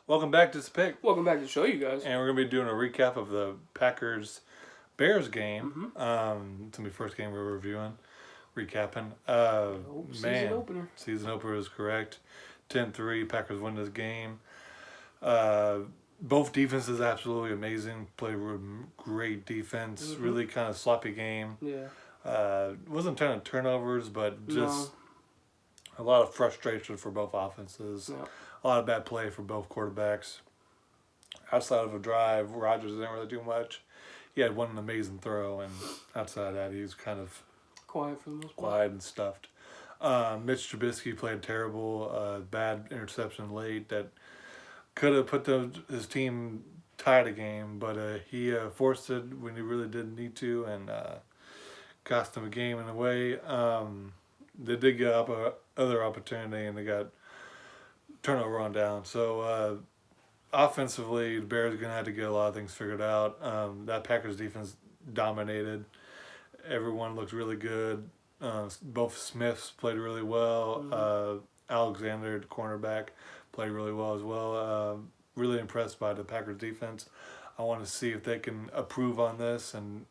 Welcome back to this pick, Welcome back to the show, you guys. and we're gonna be doing a recap of the Packers Bears game. Mm-hmm. It's gonna be the first game we're reviewing, recapping. Season opener. Season opener is correct. 10-3, Packers win this game. Both defenses absolutely amazing. Played great defense. Mm-hmm. Really kind of sloppy game. Yeah. Wasn't a ton of turnovers, but just No. a lot of frustration for both offenses. Yeah. A lot of bad play for both quarterbacks. Outside of a drive, Rodgers didn't really do much. He had one amazing throw, and outside of that, he was kind of Quiet for the most part. quiet and stuffed. Mitch Trubisky played terrible. Bad interception late that could have put his team tied a game, but he forced it when he really didn't need to, and cost them a game in a way. They did get up other opportunity, and they got turnover on down. So offensively, the Bears are going to have to get a lot of things figured out. That Packers defense dominated. Everyone looked really good. Both Smiths played really well. Mm-hmm. Alexander, the cornerback, played really well as well. Really impressed by the Packers defense. I want to see if they can improve on this and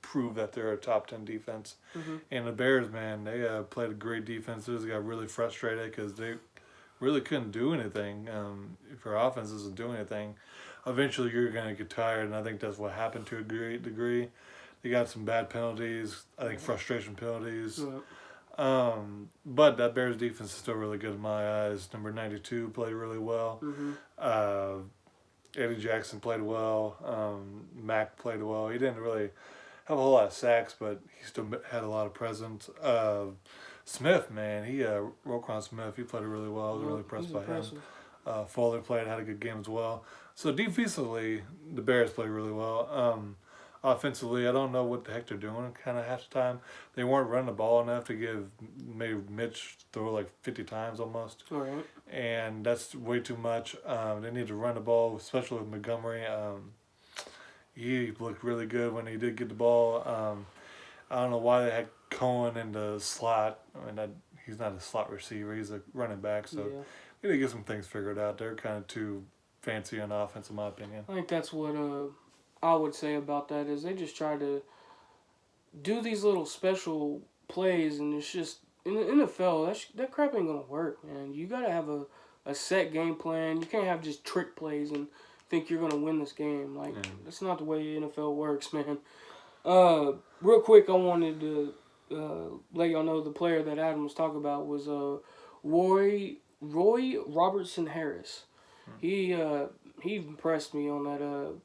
prove that they're a top 10 defense. Mm-hmm. And the Bears, man, they played a great defense. They got really frustrated because they really couldn't do anything. If your offense isn't doing anything, eventually you're going to get tired, and I think that's what happened to a great degree. They got some bad penalties, I think frustration penalties. Yeah. But that Bears defense is still really good in my eyes. Number 92 played really well. Mm-hmm. Eddie Jackson played well. Mack played well. He didn't really have a whole lot of sacks, but he still had a lot of presence. Smith, man, Roquan Smith, he played really well. I was really impressed by him. Fuller had a good game as well. So defensively, the Bears played really well. Offensively, I don't know what the heck they're doing kind of half the time. They weren't running the ball enough to give maybe Mitch throw like 50 times almost. All right. And that's way too much. They need to run the ball, especially with Montgomery. He looked really good when he did get the ball. I don't know why they had Cohen in the slot. I mean, he's not a slot receiver. He's a running back. So they need to get some things figured out. They're kind of too fancy on offense, in my opinion. I think that's what I would say about that is they just try to do these little special plays, and it's just in the NFL that crap ain't gonna work, man. You gotta have a set game plan. You can't have just trick plays and think you're gonna win this game. Like that's not the way the NFL works, man. Real quick, I wanted to let y'all know the player that Adam was talking about was Roy Robertson Harris. He impressed me on that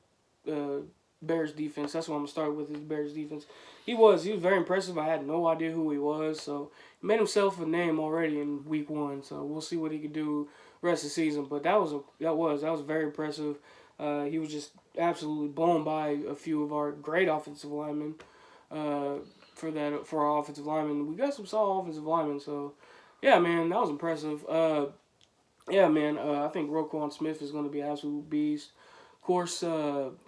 Bears defense. That's what I'm gonna start with, is Bears defense. He was very impressive. I had no idea who he was, so he made himself a name already in week 1. So we'll see what he could do rest of the season. But that was very impressive. He was just absolutely blown by a few of our great offensive linemen. For our offensive linemen, we got some solid offensive linemen. So yeah, man, that was impressive. Yeah, man, I think Roquan Smith is going to be an absolute beast. Of course,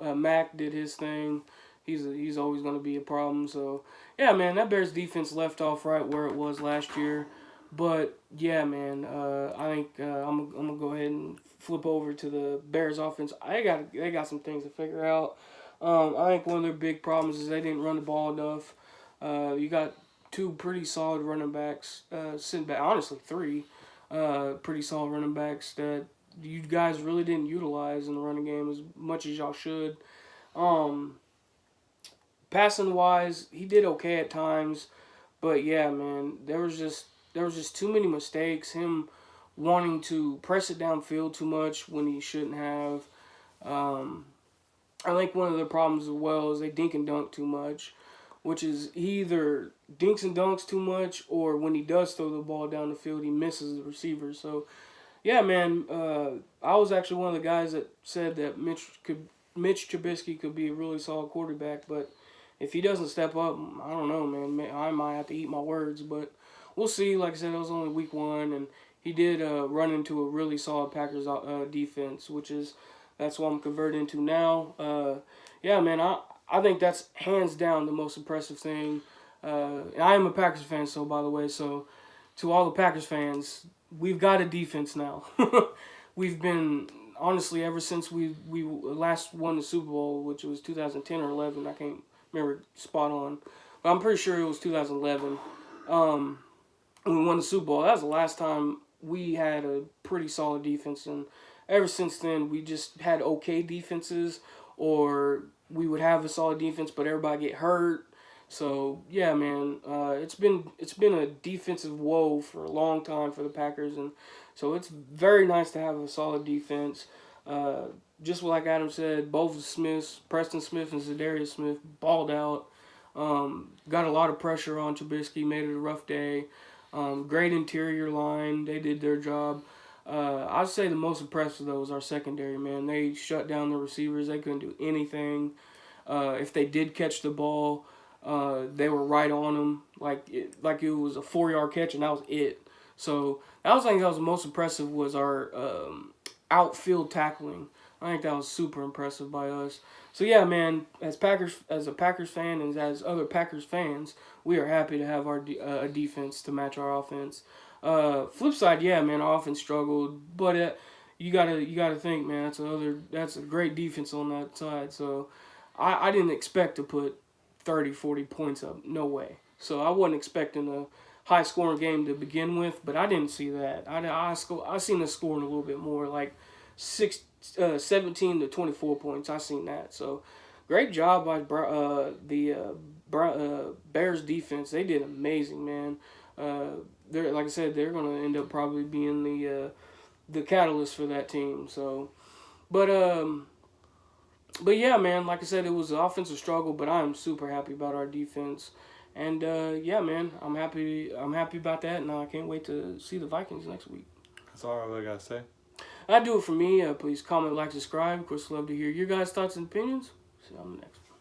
Mack did his thing. He's always going to be a problem. So, yeah, man, that Bears defense left off right where it was last year. But, yeah, man, I think I'm going to go ahead and flip over to the Bears offense. They got some things to figure out. I think one of their big problems is they didn't run the ball enough. You got 2 pretty solid running backs, sitting back, honestly 3. Pretty solid running backs that you guys really didn't utilize in the running game as much as y'all should. Passing wise, he did okay at times, but yeah, man, there was just too many mistakes. Him wanting to press it downfield too much when he shouldn't have. I think one of the problems as well is they dink and dunk too much, which is he either dinks and dunks too much, or when he does throw the ball down the field, he misses the receiver. So, yeah, man, I was actually one of the guys that said that Mitch Trubisky could be a really solid quarterback, but if he doesn't step up, I don't know, man. I might have to eat my words, but we'll see. Like I said, it was only week 1, and he did run into a really solid Packers defense, that's what I'm converting to now. Yeah, man, I think that's hands down the most impressive thing. And I am a Packers fan, so by the way, so to all the Packers fans, we've got a defense now. We've been honestly, ever since we last won the Super Bowl, which was 2010 or 11, I can't remember spot on, but I'm pretty sure it was 2011. Um, when we won the Super Bowl, that was the last time we had a pretty solid defense, and ever since then we just had okay defenses, or we would have a solid defense, but everybody get hurt. So yeah, man, it's been a defensive woe for a long time for the Packers, and so it's very nice to have a solid defense. Uh, just like Adam said, both the Smiths, Preston Smith and Zadarius Smith, balled out. Got a lot of pressure on Trubisky, made it a rough day. Great interior line, they did their job. I'd say the most impressive though was our secondary, man. They shut down the receivers. They couldn't do anything. If they did catch the ball, they were right on them, like it was a 4 yard catch, and that was it. So that was, I think, that was the most impressive was our outfield tackling. I think that was super impressive by us. So yeah, man, as a Packers fan, and as other Packers fans, we are happy to have our defense to match our offense. Flip side, yeah, man, our offense struggled, but you gotta think, man, that's a great defense on that side. So I didn't expect to put 30, 40 points up. No way. So I wasn't expecting a high scoring game to begin with, but I didn't see that. I seen us scoring a little bit more, like 17 to 24 points. I seen that. So great job by the Bears defense. They did amazing, man. They're, like I said, they're gonna end up probably being the catalyst for that team. So, but but yeah, man, like I said, it was an offensive struggle, but I'm super happy about our defense. And yeah, man, I'm happy. I'm happy about that, and I can't wait to see the Vikings next week. That's all I really gotta say. That do it for me. Please comment, like, subscribe. Of course, love to hear your guys' thoughts and opinions. See you on the next one.